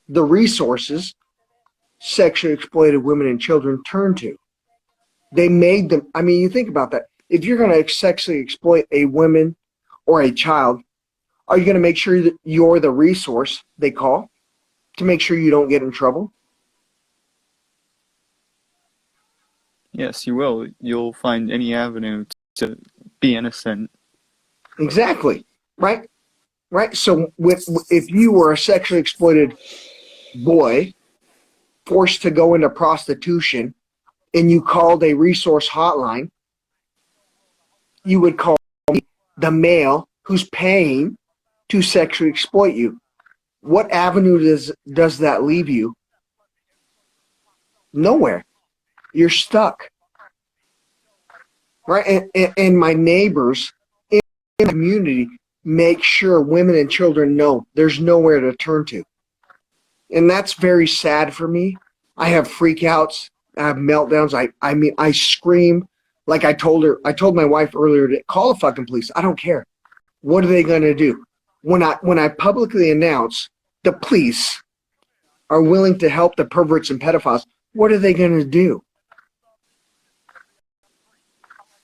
the resources sexually exploited women and children turn to. They made them, I mean, you think about that. If you're going to sexually exploit a woman or a child, are you going to make sure that you're the resource they call to make sure you don't get in trouble? Yes, you will. You'll find any avenue to be innocent. Exactly. Right? Right? So if you were a sexually exploited boy forced to go into prostitution and you called a resource hotline, you would call the male who's paying to sexually exploit you. What avenue does that leave you? Nowhere. You're stuck. Right? And my neighbors in the community make sure women and children know there's nowhere to turn to. And that's very sad for me. I have freakouts. I have meltdowns. I mean, I scream. Like I told my wife earlier to call the fucking police. I don't care. What are they going to do? When I publicly announce the police are willing to help the perverts and pedophiles, what are they going to do?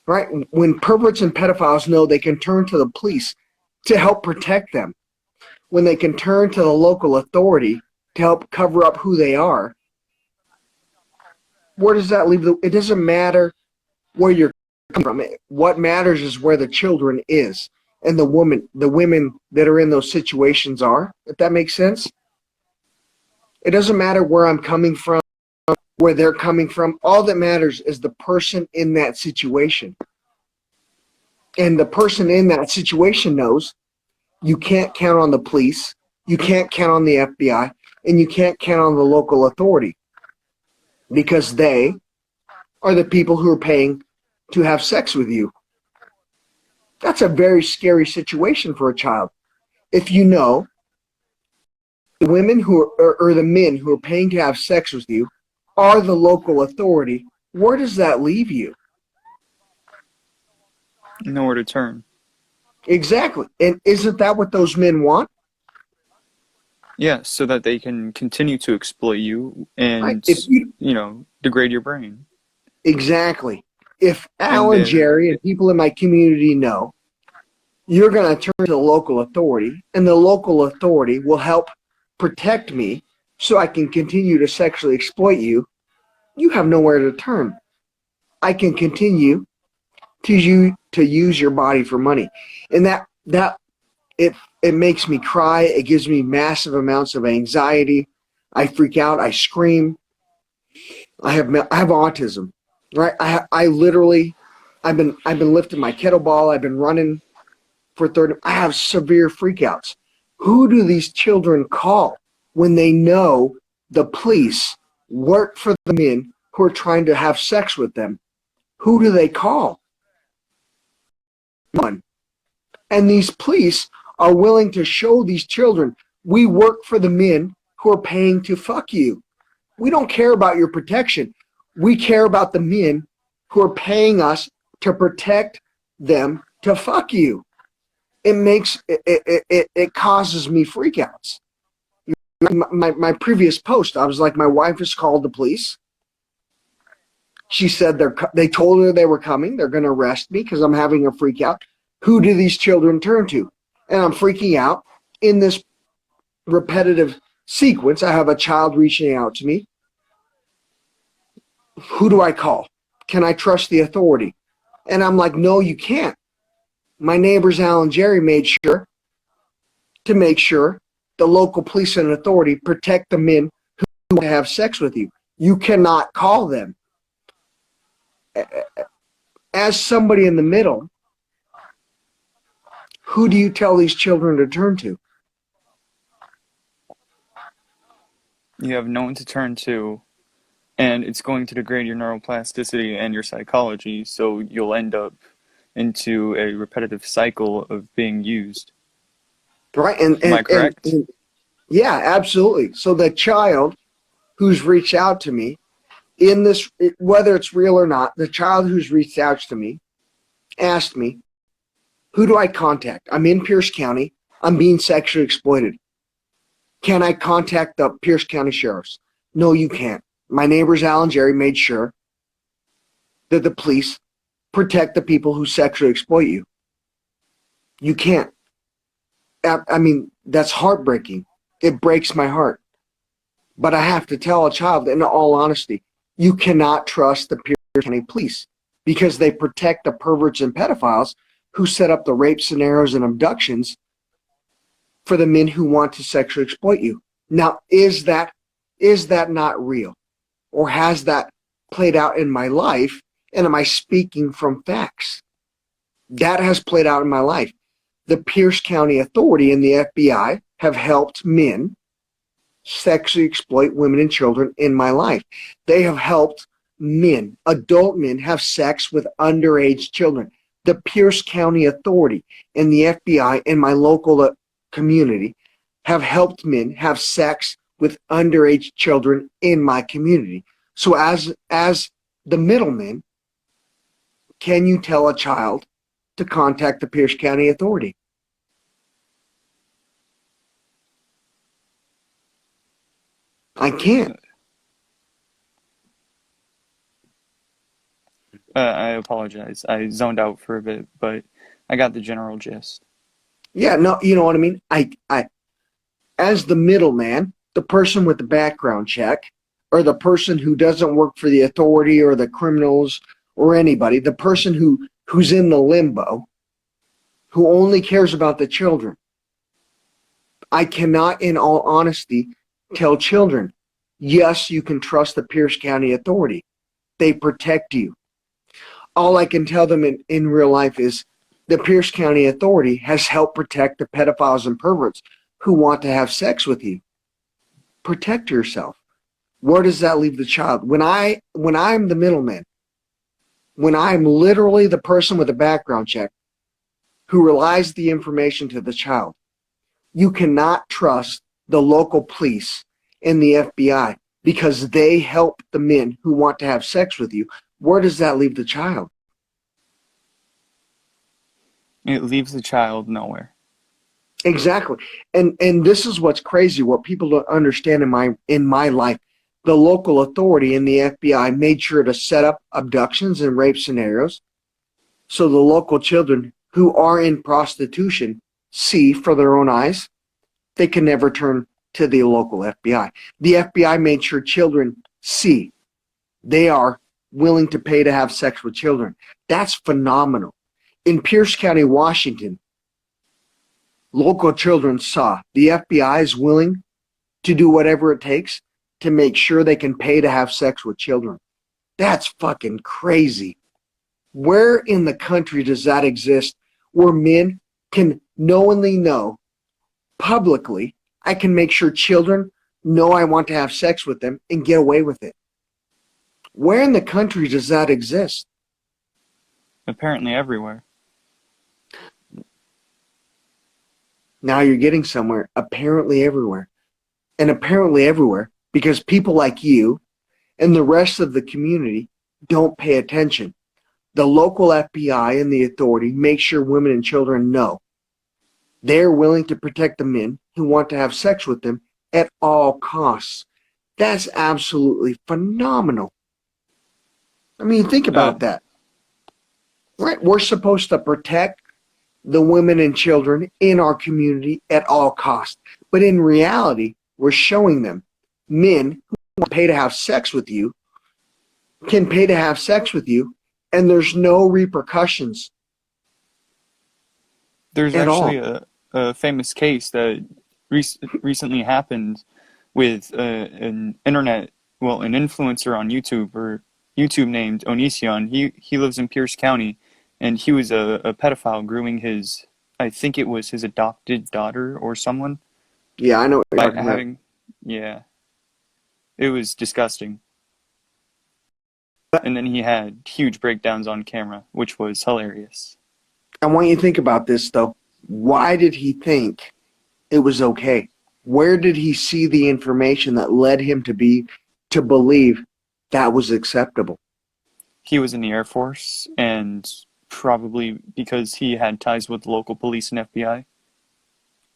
Right? When perverts and pedophiles know they can turn to the police to help protect them, when they can turn to the local authority to help cover up who they are, where does that leave them? It doesn't matter where you're coming from. What matters is where the children is and the women that are in those situations are, if that makes sense. It doesn't matter where I'm coming from, where they're coming from. All that matters is the person in that situation. And the person in that situation knows you can't count on the police, you can't count on the FBI, and you can't count on the local authority because they are the people who are paying to have sex with you. That's a very scary situation for a child. If you know the women who are, or the men who are paying to have sex with you are the local authority, where does that leave you? Nowhere to turn. Exactly. And isn't that what those men want? Yeah, so that they can continue to exploit you and, degrade your brain. Exactly. If Al And and Jerry and people in my community know, you're going to turn to the local authority, and the local authority will help protect me so I can continue to sexually exploit you, you have nowhere to turn. I can continue to use your body for money. And it makes me cry. It gives me massive amounts of anxiety. I freak out. I scream. I have autism, right? I literally, I've been lifting my kettlebell. I've been running for 30. I have severe freakouts. Who do these children call when they know the police work for the men who are trying to have sex with them? Who do they call? None. And these police are willing to show these children, we work for the men who are paying to fuck you. We don't care about your protection. We care about the men who are paying us to protect them to fuck you. It causes me freakouts. My previous post, I was like, my wife has called the police. She said they told her they were coming. They're going to arrest me because I'm having a freak out. Who do these children turn to? And I'm freaking out in this repetitive sequence. I have a child reaching out to me. Who do I call? Can I trust the authority? And I'm like, no, you can't. My neighbors, Al and Jerry, made sure the local police and authority protect the men who want to have sex with you. You cannot call them. As somebody in the middle, who do you tell these children to turn to? You have no one to turn to, and it's going to degrade your neuroplasticity and your psychology, so you'll end up into a repetitive cycle of being used. Right? Am I correct? Yeah, absolutely. So the child who's reached out to me in this, whether it's real or not, the child who's reached out to me asked me, who do I contact? I'm in Pierce County. I'm being sexually exploited. Can I contact the Pierce County Sheriffs? No, you can't. My neighbors, Al and Jerry, made sure that the police protect the people who sexually exploit you. You can't. I mean, that's heartbreaking. It breaks my heart. But I have to tell a child, in all honesty, you cannot trust the Pierce County Police because they protect the perverts and pedophiles who set up the rape scenarios and abductions for the men who want to sexually exploit you. Now, is that not real? Or has that played out in my life? And am I speaking from facts? That has played out in my life. The Pierce County Authority and the FBI have helped men sexually exploit women and children in my life. They have helped men, adult men, have sex with underage children. The Pierce County Authority and the FBI in my local community have helped men have sex with underage children in my community. So as the middleman, can you tell a child to contact the Pierce County Authority? I can't. I apologize. I zoned out for a bit, but I got the general gist. Yeah, no, you know what I mean? I as the middleman, the person with the background check, or the person who doesn't work for the authority or the criminals or anybody, the person who's in the limbo, who only cares about the children. I cannot, in all honesty, tell children, yes, you can trust the Pierce County Authority. They protect you. All I can tell them in real life is the Pierce County Authority has helped protect the pedophiles and perverts who want to have sex with you. Protect yourself. Where does that leave the child? When I'm the middleman, when I'm literally the person with a background check who relies the information to the child, you cannot trust the local police and the FBI because they help the men who want to have sex with you. Where does that leave the child? It leaves the child nowhere. Exactly. And this is what's crazy, what people don't understand in my life. The local authority and the FBI made sure to set up abductions and rape scenarios so the local children who are in prostitution see for their own eyes. They can never turn to the local FBI. The FBI made sure children see they are willing to pay to have sex with children. That's phenomenal. In Pierce County, Washington, local children saw the FBI is willing to do whatever it takes to make sure they can pay to have sex with children. That's fucking crazy. Where in the country does that exist where men can knowingly know publicly, I can make sure children know I want to have sex with them and get away with it? Where in the country does that exist? Apparently everywhere. Now you're getting somewhere. Apparently everywhere. And apparently everywhere because people like you and the rest of the community don't pay attention. The local FBI and the authority make sure women and children know they're willing to protect the men who want to have sex with them at all costs. That's absolutely phenomenal. I mean, think about that. Right? We're supposed to protect the women and children in our community at all costs. But in reality, we're showing them men who pay to have sex with you can pay to have sex with you, and there's no repercussions. There's at actually all. a famous case that recently happened with an influencer on YouTube named Onision. He lives in Pierce County, and he was a pedophile grooming I think it was his adopted daughter or someone. Yeah, I know what you're By talking about. yeah, it was disgusting. And then he had huge breakdowns on camera, which was hilarious. I want you to think about this, though. Why did he think it was okay? Where did he see the information that led him to believe that was acceptable? He was in the Air Force, and probably because he had ties with local police and FBI.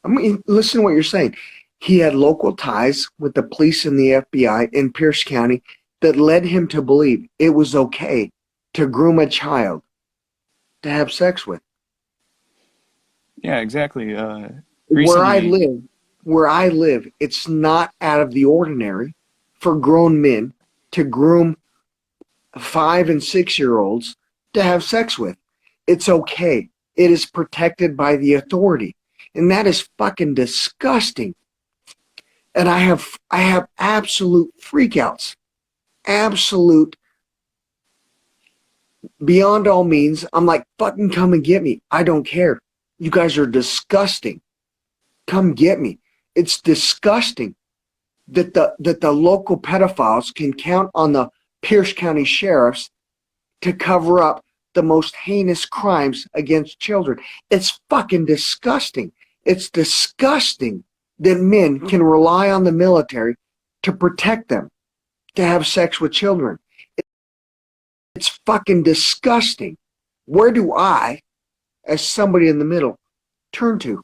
I mean, listen to what you're saying. He had local ties with the police and the FBI in Pierce County that led him to believe it was okay to groom a child to have sex with. Yeah, exactly. Where I Recently, live, where I live, it's not out of the ordinary for grown men to groom 5 and 6 year olds to have sex with. It's okay. It is protected by the authority. And that is fucking disgusting. And I have absolute freakouts. Absolute beyond all means. I'm like, fucking come and get me. I don't care. You guys are disgusting. Come get me. It's disgusting that the local pedophiles can count on the Pierce County sheriffs to cover up the most heinous crimes against children. It's fucking disgusting. It's disgusting that men can rely on the military to protect them, to have sex with children. It's fucking disgusting. Where do I, as somebody in the middle, turn to?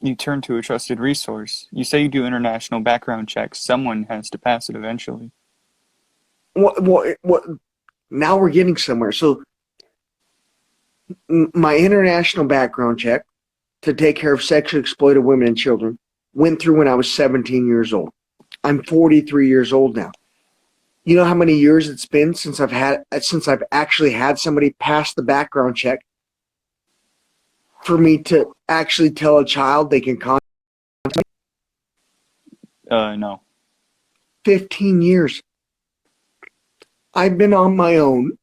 you turn to a trusted resource. You say you do international background checks. Someone has to pass it eventually. What? Now we're getting somewhere. So my international background check to take care of sexually exploited women and children went through when I was 17 years old. I'm 43 years old now. You know how many years it's been since I've actually had somebody pass the background check for me to actually tell a child they can contact me? No. 15 years. I've been on my own.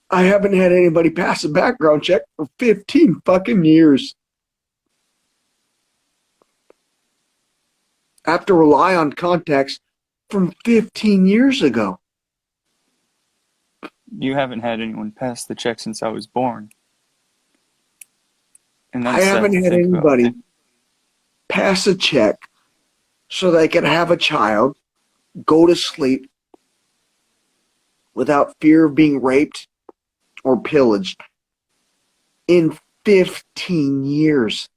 I haven't had anybody pass a background check for 15 fucking years. I have to rely on contacts from 15 years ago. You haven't had anyone pass the check since I was born. And I that's sad haven't to had think about. anybody pass a check so they can have a child go to sleep without fear of being raped or pillaged in 15 years.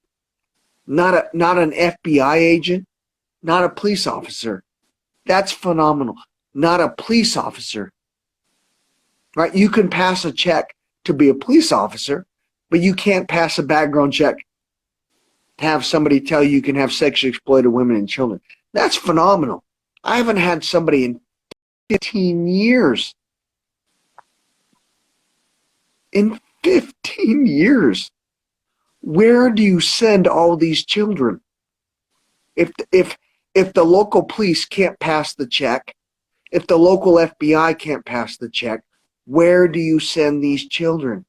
Not an FBI agent, not a police officer. That's phenomenal. Not a police officer. Right? You can pass a check to be a police officer, but you can't pass a background check to have somebody tell you can have sexually exploited women and children. That's phenomenal. I haven't had somebody in 15 years. In 15 years. Where do you send all these children? If the local police can't pass the check, if the local FBI can't pass the check, where do you send these children?